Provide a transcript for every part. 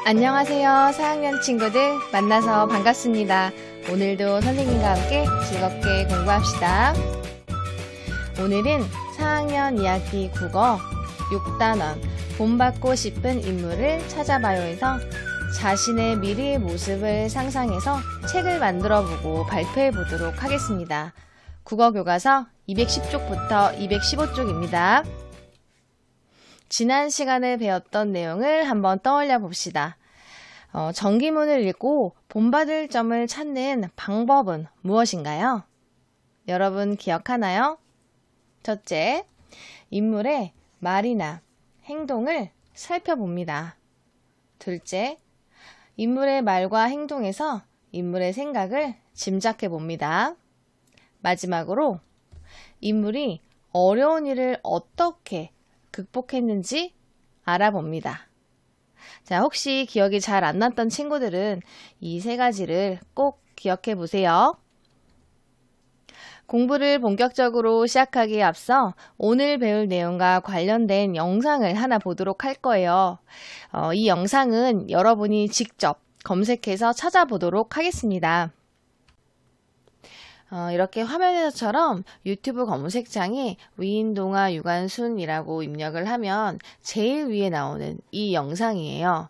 안녕하세요. 4학년 친구들 만나서 반갑습니다. 오늘도 선생님과 함께 즐겁게 공부합시다. 오늘은 4학년 이야기 국어 6단원 본받고 싶은 인물을 찾아봐요에서 자신의 미래의 모습을 상상해서 책을 만들어보고 발표해보도록 하겠습니다. 국어교과서 210쪽부터 215쪽입니다. 지난 시간에 배웠던 내용을 한번 떠올려 봅시다. 정기문을 읽고 본받을 점을 찾는 방법은 무엇인가요? 여러분 기억하나요? 첫째, 인물의 말이나 행동을 살펴봅니다. 둘째, 인물의 말과 행동에서 인물의 생각을 짐작해 봅니다. 마지막으로, 인물이 어려운 일을 어떻게 극복했는지 알아봅니다. 자, 혹시 기억이 잘 안 났던 친구들은 이 세 가지를 꼭 기억해 보세요. 공부를 본격적으로 시작하기에 앞서 오늘 배울 내용과 관련된 영상을 하나 보도록 할 거예요. 이 영상은 여러분이 직접 검색해서 찾아보도록 하겠습니다. 이렇게 화면에서처럼 유튜브 검색창에 위인동아 유관순이라고 입력을 하면 제일 위에 나오는 이 영상이에요.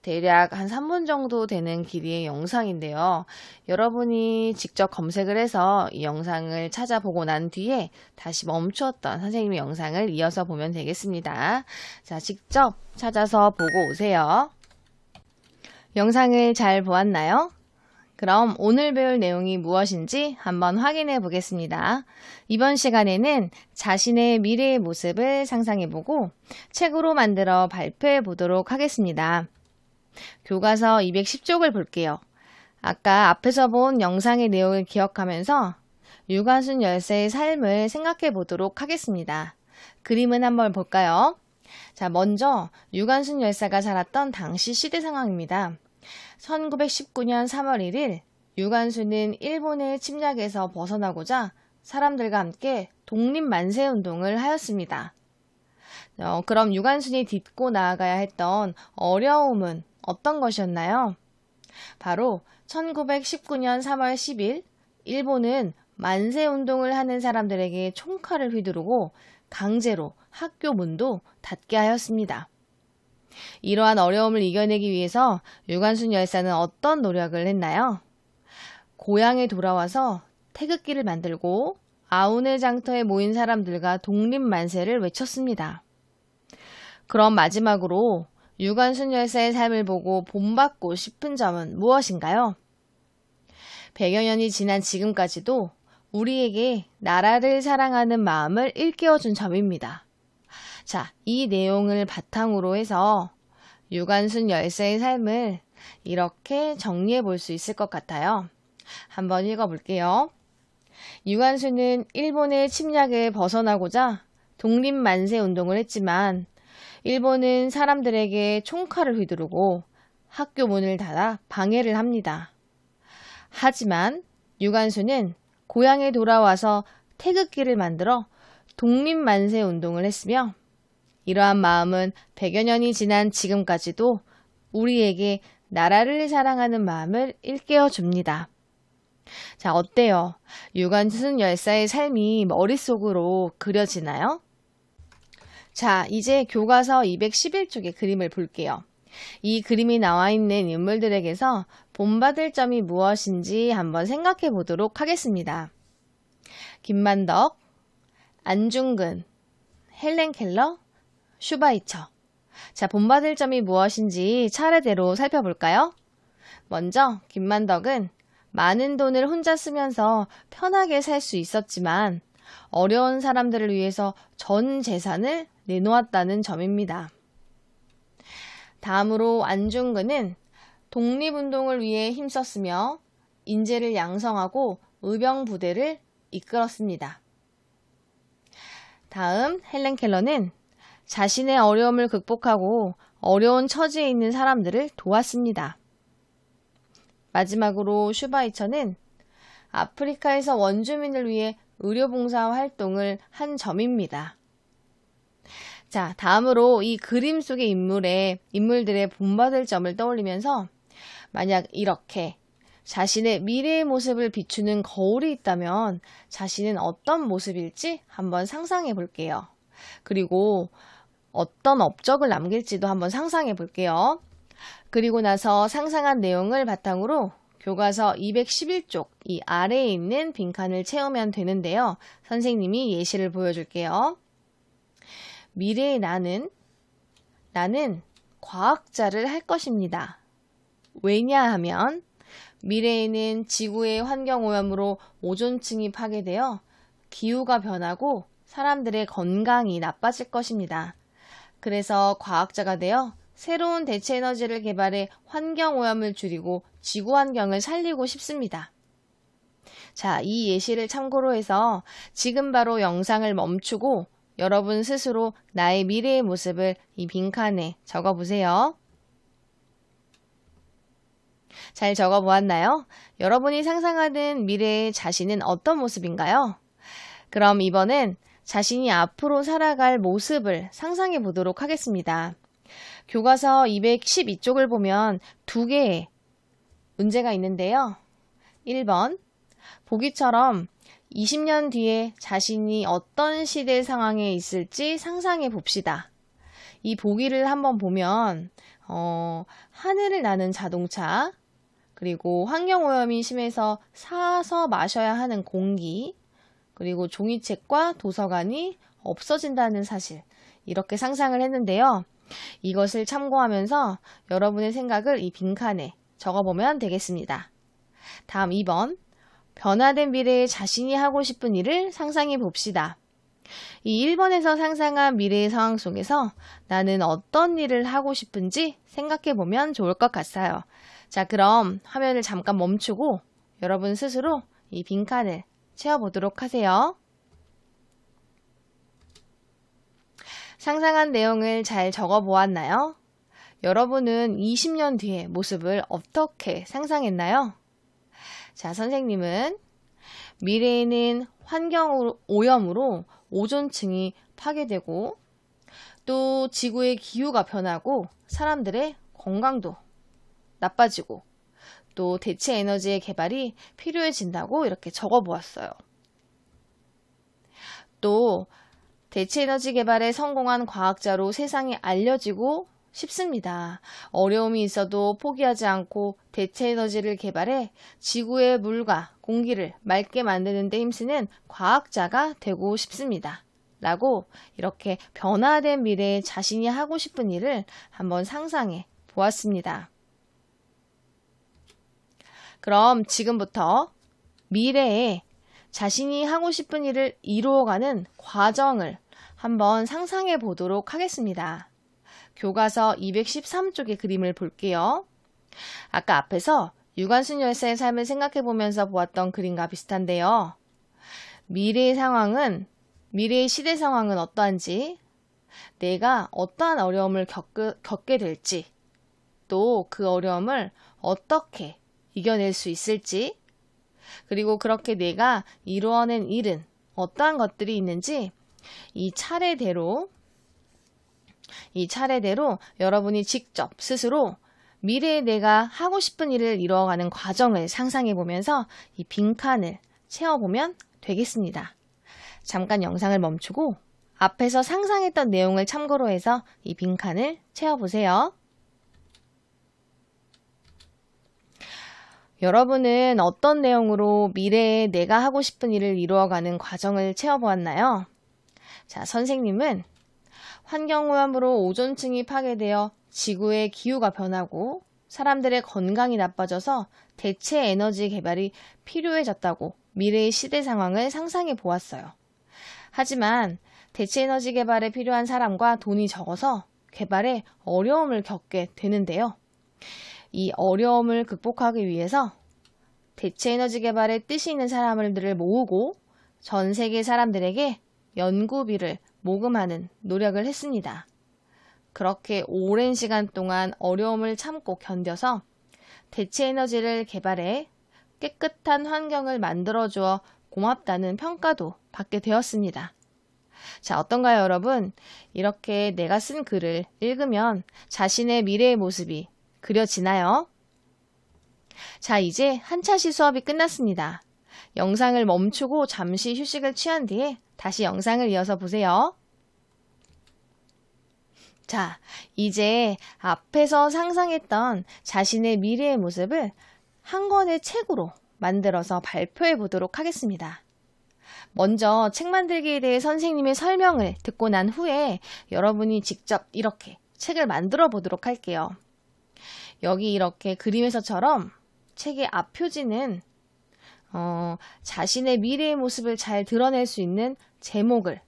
대략 한 3분 정도 되는 길이의 영상인데요. 여러분이 직접 검색을 해서 이 영상을 찾아보고 난 뒤에 다시 멈추었던 선생님의 영상을 이어서 보면 되겠습니다. 자, 직접 찾아서 보고 오세요. 영상을 잘 보았나요? 그럼 오늘 배울 내용이 무엇인지 한번 확인해 보겠습니다. 이번 시간에는 자신의 미래의 모습을 상상해보고 책으로 만들어 발표해 보도록 하겠습니다. 교과서 210쪽을 볼게요. 아까 앞에서 본 영상의 내용을 기억하면서 유관순 열사의 삶을 생각해 보도록 하겠습니다. 그림은 한번 볼까요? 자, 먼저 유관순 열사가 살았던 당시 시대 상황입니다. 1919년 3월 1일 유관순은 일본의 침략에서 벗어나고자 사람들과 함께 독립만세운동을 하였습니다. 그럼 유관순이 딛고 나아가야 했던 어려움은 어떤 것이었나요? 바로 1919년 3월 10일 일본은 만세운동을 하는 사람들에게 총칼을 휘두르고 강제로 학교 문도 닫게 하였습니다. 이러한 어려움을 이겨내기 위해서 유관순 열사는 어떤 노력을 했나요? 고향에 돌아와서 태극기를 만들고 아우네 장터에 모인 사람들과 독립만세를 외쳤습니다. 그럼 마지막으로 유관순 열사의 삶을 보고 본받고 싶은 점은 무엇인가요? 100여 년이 지난 지금까지도 우리에게 나라를 사랑하는 마음을 일깨워준 점입니다. 자, 이 내용을 바탕으로 해서 유관순 열사의 삶을 이렇게 정리해 볼 수 있을 것 같아요. 한번 읽어볼게요. 유관순은 일본의 침략을 벗어나고자 독립만세 운동을 했지만 일본은 사람들에게 총칼을 휘두르고 학교 문을 닫아 방해를 합니다. 하지만 유관순은 고향에 돌아와서 태극기를 만들어 독립만세 운동을 했으며 이러한 마음은 100여 년이 지난 지금까지도 우리에게 나라를 사랑하는 마음을 일깨워 줍니다. 자, 어때요? 유관순 열사의 삶이 머릿속으로 그려지나요? 자, 이제 교과서 211쪽의 그림을 볼게요. 이 그림이 나와 있는 인물들에게서 본받을 점이 무엇인지 한번 생각해 보도록 하겠습니다. 김만덕, 안중근, 헬렌 켈러, 슈바이처. 자, 본받을 점이 무엇인지 차례대로 살펴볼까요? 먼저 김만덕은 많은 돈을 혼자 쓰면서 편하게 살 수 있었지만 어려운 사람들을 위해서 전 재산을 내놓았다는 점입니다. 다음으로 안중근은 독립운동을 위해 힘썼으며 인재를 양성하고 의병부대를 이끌었습니다. 다음 헬렌 켈러는 자신의 어려움을 극복하고 어려운 처지에 있는 사람들을 도왔습니다. 마지막으로 슈바이처는 아프리카에서 원주민을 위해 의료봉사 활동을 한 점입니다. 자, 다음으로 이 그림 속의 인물들의 본받을 점을 떠올리면서 만약 이렇게 자신의 미래의 모습을 비추는 거울이 있다면 자신은 어떤 모습일지 한번 상상해 볼게요. 그리고 어떤 업적을 남길지도 한번 상상해 볼게요. 그리고 나서 상상한 내용을 바탕으로 교과서 211쪽 이 아래에 있는 빈칸을 채우면 되는데요. 선생님이 예시를 보여줄게요. 미래의 나는 과학자를 할 것입니다. 왜냐하면 미래에는 지구의 환경오염으로 오존층이 파괴되어 기후가 변하고 사람들의 건강이 나빠질 것입니다. 그래서 과학자가 되어 새로운 대체 에너지를 개발해 환경오염을 줄이고 지구 환경을 살리고 싶습니다. 자, 이 예시를 참고로 해서 지금 바로 영상을 멈추고 여러분 스스로 나의 미래의 모습을 이 빈칸에 적어보세요. 잘 적어보았나요? 여러분이 상상하는 미래의 자신은 어떤 모습인가요? 그럼 이번엔 자신이 앞으로 살아갈 모습을 상상해 보도록 하겠습니다. 교과서 212쪽을 보면 두 개의 문제가 있는데요. 1번, 보기처럼 20년 뒤에 자신이 어떤 시대 상황에 있을지 상상해 봅시다. 이 보기를 한번 보면 하늘을 나는 자동차, 그리고 환경오염이 심해서 사서 마셔야 하는 공기, 그리고 종이책과 도서관이 없어진다는 사실, 이렇게 상상을 했는데요. 이것을 참고하면서 여러분의 생각을 이 빈칸에 적어보면 되겠습니다. 다음 2번, 변화된 미래에 자신이 하고 싶은 일을 상상해 봅시다. 이 1번에서 상상한 미래의 상황 속에서 나는 어떤 일을 하고 싶은지 생각해 보면 좋을 것 같아요. 자, 그럼 화면을 잠깐 멈추고 여러분 스스로 이 빈칸을 채워보도록 하세요. 상상한 내용을 잘 적어보았나요? 여러분은 20년 뒤의 모습을 어떻게 상상했나요? 자, 선생님은 미래에는 환경 오염으로 오존층이 파괴되고 또 지구의 기후가 변하고 사람들의 건강도 나빠지고 또 대체 에너지의 개발이 필요해진다고 이렇게 적어보았어요. 또 대체 에너지 개발에 성공한 과학자로 세상에 알려지고 싶습니다. 어려움이 있어도 포기하지 않고 대체 에너지를 개발해 지구의 물과 공기를 맑게 만드는 데 힘쓰는 과학자가 되고 싶습니다. 라고 이렇게 변화된 미래에 자신이 하고 싶은 일을 한번 상상해 보았습니다. 그럼 지금부터 미래에 자신이 하고 싶은 일을 이루어가는 과정을 한번 상상해 보도록 하겠습니다. 교과서 213쪽의 그림을 볼게요. 아까 앞에서 유관순 열사의 삶을 생각해 보면서 보았던 그림과 비슷한데요. 미래의 시대 상황은 어떠한지, 내가 어떠한 어려움을 겪게 될지, 또 그 어려움을 어떻게 이겨낼 수 있을지, 그리고 그렇게 내가 이루어낸 일은 어떠한 것들이 있는지 이 차례대로 여러분이 직접 스스로 미래에 내가 하고 싶은 일을 이루어가는 과정을 상상해 보면서 이 빈칸을 채워보면 되겠습니다. 잠깐 영상을 멈추고 앞에서 상상했던 내용을 참고로 해서 이 빈칸을 채워보세요. 여러분은 어떤 내용으로 미래에 내가 하고 싶은 일을 이루어가는 과정을 채워보았나요? 자, 선생님은 환경오염으로 오존층이 파괴되어 지구의 기후가 변하고 사람들의 건강이 나빠져서 대체 에너지 개발이 필요해졌다고 미래의 시대 상황을 상상해 보았어요. 하지만 대체 에너지 개발에 필요한 사람과 돈이 적어서 개발에 어려움을 겪게 되는데요. 이 어려움을 극복하기 위해서 대체 에너지 개발에 뜻이 있는 사람들을 모으고 전 세계 사람들에게 연구비를 모금하는 노력을 했습니다. 그렇게 오랜 시간 동안 어려움을 참고 견뎌서 대체 에너지를 개발해 깨끗한 환경을 만들어주어 고맙다는 평가도 받게 되었습니다. 자, 어떤가요, 여러분? 이렇게 내가 쓴 글을 읽으면 자신의 미래의 모습이 그려지나요? 자, 이제 한 차시 수업이 끝났습니다. 영상을 멈추고 잠시 휴식을 취한 뒤에 다시 영상을 이어서 보세요. 자, 이제 앞에서 상상했던 자신의 미래의 모습을 한 권의 책으로 만들어서 발표해 보도록 하겠습니다. 먼저 책 만들기에 대해 선생님의 설명을 듣고 난 후에 여러분이 직접 이렇게 책을 만들어 보도록 할게요. 여기 이렇게 그림에서처럼 책의 앞 표지는 자신의 미래의 모습을 잘 드러낼 수 있는 제목을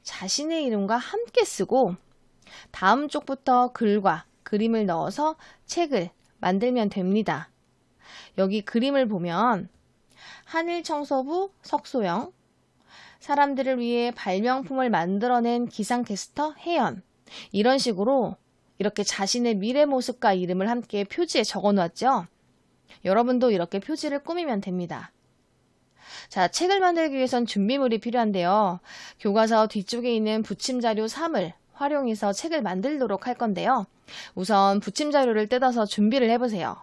자신의 이름과 함께 쓰고 다음 쪽부터 글과 그림을 넣어서 책을 만들면 됩니다. 여기 그림을 보면 한일청소부 석소영, 사람들을 위해 발명품을 만들어낸 기상캐스터 혜연, 이런 식으로 이렇게 자신의 미래 모습과 이름을 함께 표지에 적어 놓았죠. 여러분도 이렇게 표지를 꾸미면 됩니다. 자, 책을 만들기 위해선 준비물이 필요한데요. 교과서 뒤쪽에 있는 부침자료 3을 활용해서 책을 만들도록 할 건데요. 우선 부침자료를 뜯어서 준비를 해보세요.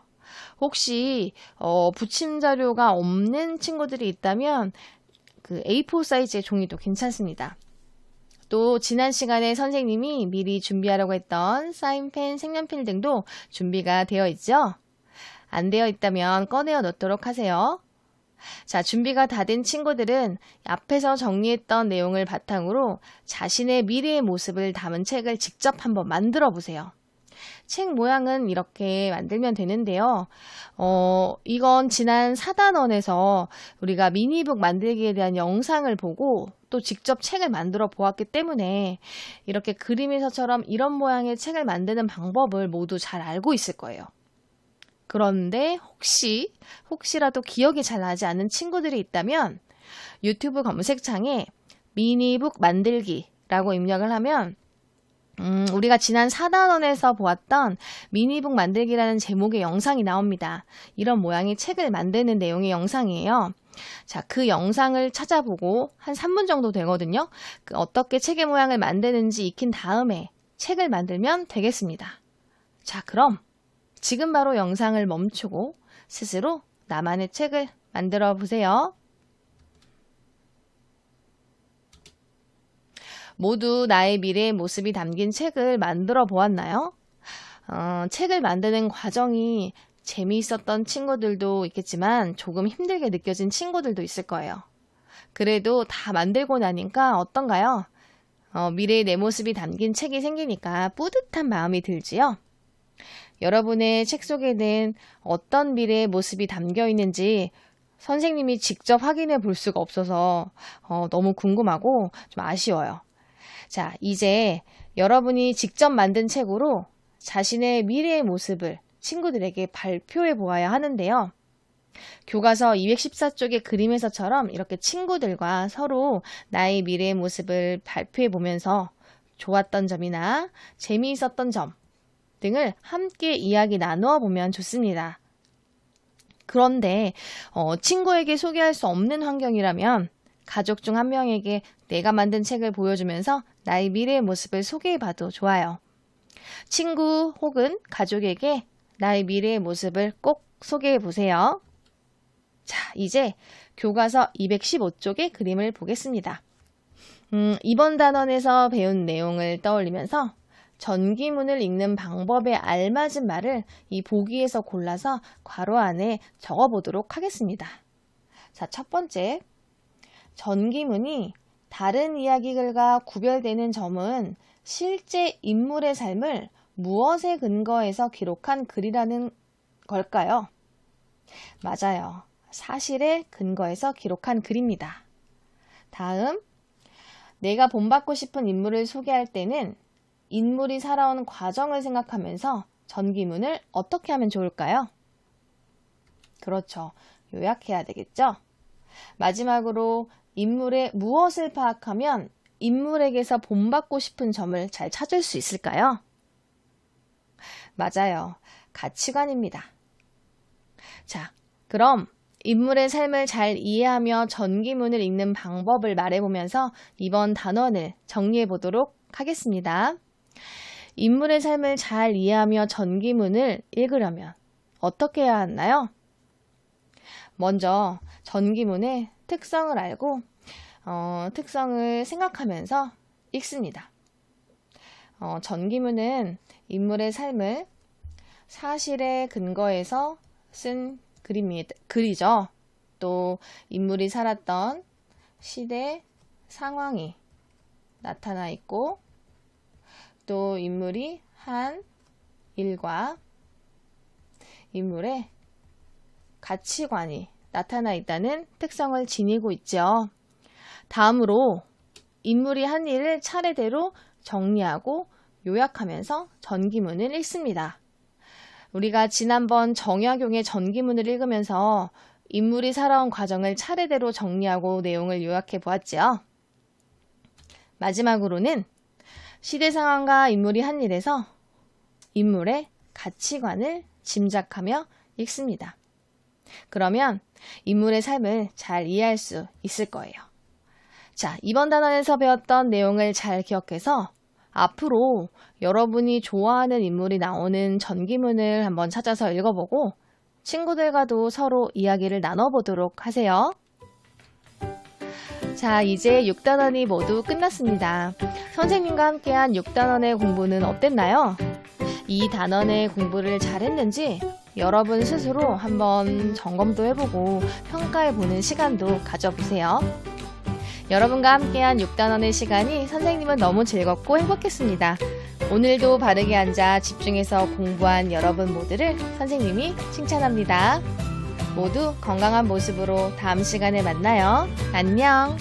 혹시 부침자료가 없는 친구들이 있다면 그 A4 사이즈의 종이도 괜찮습니다. 또 지난 시간에 선생님이 미리 준비하려고 했던 사인펜, 색연필 등도 준비가 되어 있죠? 안 되어 있다면 꺼내어 놓도록 하세요. 자, 준비가 다 된 친구들은 앞에서 정리했던 내용을 바탕으로 자신의 미래의 모습을 담은 책을 직접 한번 만들어 보세요. 책 모양은 이렇게 만들면 되는데요. 이건 지난 4단원에서 우리가 미니북 만들기에 대한 영상을 보고 또 직접 책을 만들어 보았기 때문에 이렇게 그림에서처럼 이런 모양의 책을 만드는 방법을 모두 잘 알고 있을 거예요. 그런데 혹시라도 기억이 잘 나지 않는 친구들이 있다면 유튜브 검색창에 미니북 만들기라고 입력을 하면 우리가 지난 4단원에서 보았던 미니북 만들기라는 제목의 영상이 나옵니다. 이런 모양의 책을 만드는 내용의 영상이에요. 자, 그 영상을 찾아보고 한 3분 정도 되거든요. 어떻게 책의 모양을 만드는지 익힌 다음에 책을 만들면 되겠습니다. 자, 그럼 지금 바로 영상을 멈추고 스스로 나만의 책을 만들어 보세요. 모두 나의 미래의 모습이 담긴 책을 만들어 보았나요? 책을 만드는 과정이 재미있었던 친구들도 있겠지만 조금 힘들게 느껴진 친구들도 있을 거예요. 그래도 다 만들고 나니까 어떤가요? 미래의 내 모습이 담긴 책이 생기니까 뿌듯한 마음이 들지요? 여러분의 책 속에는 어떤 미래의 모습이 담겨 있는지 선생님이 직접 확인해 볼 수가 없어서 너무 궁금하고 좀 아쉬워요. 자, 이제 여러분이 직접 만든 책으로 자신의 미래의 모습을 친구들에게 발표해 보아야 하는데요. 교과서 214쪽의 그림에서처럼 이렇게 친구들과 서로 나의 미래의 모습을 발표해 보면서 좋았던 점이나 재미있었던 점 등을 함께 이야기 나누어 보면 좋습니다. 그런데 친구에게 소개할 수 없는 환경이라면 가족 중 한 명에게 내가 만든 책을 보여주면서 나의 미래의 모습을 소개해봐도 좋아요. 친구 혹은 가족에게 나의 미래의 모습을 꼭 소개해보세요. 자, 이제 교과서 215쪽의 그림을 보겠습니다. 이번 단원에서 배운 내용을 떠올리면서 전기문을 읽는 방법에 알맞은 말을 이 보기에서 골라서 괄호 안에 적어보도록 하겠습니다. 자, 첫 번째. 전기문이 다른 이야기글과 구별되는 점은 실제 인물의 삶을 무엇에 근거해서 기록한 글이라는 걸까요? 맞아요. 사실에 근거해서 기록한 글입니다. 다음, 내가 본받고 싶은 인물을 소개할 때는 인물이 살아온 과정을 생각하면서 전기문을 어떻게 하면 좋을까요? 그렇죠. 요약해야 되겠죠? 마지막으로 인물의 무엇을 파악하면 인물에게서 본받고 싶은 점을 잘 찾을 수 있을까요? 맞아요. 가치관입니다. 자, 그럼 인물의 삶을 잘 이해하며 전기문을 읽는 방법을 말해보면서 이번 단원을 정리해 보도록 하겠습니다. 인물의 삶을 잘 이해하며 전기문을 읽으려면 어떻게 해야 하나요? 먼저 전기문의 특성을 알고 특성을 생각하면서 읽습니다. 전기문은 인물의 삶을 사실에 근거해서 쓴 글이죠. 또 인물이 살았던 시대 상황이 나타나 있고 또 인물이 한 일과 인물의 가치관이 나타나 있다는 특성을 지니고 있죠. 다음으로 인물이 한 일을 차례대로 정리하고 요약하면서 전기문을 읽습니다. 우리가 지난번 정약용의 전기문을 읽으면서 인물이 살아온 과정을 차례대로 정리하고 내용을 요약해 보았지요. 마지막으로는 시대 상황과 인물이 한 일에서 인물의 가치관을 짐작하며 읽습니다. 그러면 인물의 삶을 잘 이해할 수 있을 거예요. 자, 이번 단원에서 배웠던 내용을 잘 기억해서 앞으로 여러분이 좋아하는 인물이 나오는 전기문을 한번 찾아서 읽어보고 친구들과도 서로 이야기를 나눠보도록 하세요. 자, 이제 6단원이 모두 끝났습니다. 선생님과 함께한 6단원의 공부는 어땠나요? 이 단원의 공부를 잘했는지 여러분 스스로 한번 점검도 해보고 평가해보는 시간도 가져보세요. 여러분과 함께한 6단원의 시간이 선생님은 너무 즐겁고 행복했습니다. 오늘도 바르게 앉아 집중해서 공부한 여러분 모두를 선생님이 칭찬합니다. 모두 건강한 모습으로 다음 시간에 만나요. 안녕!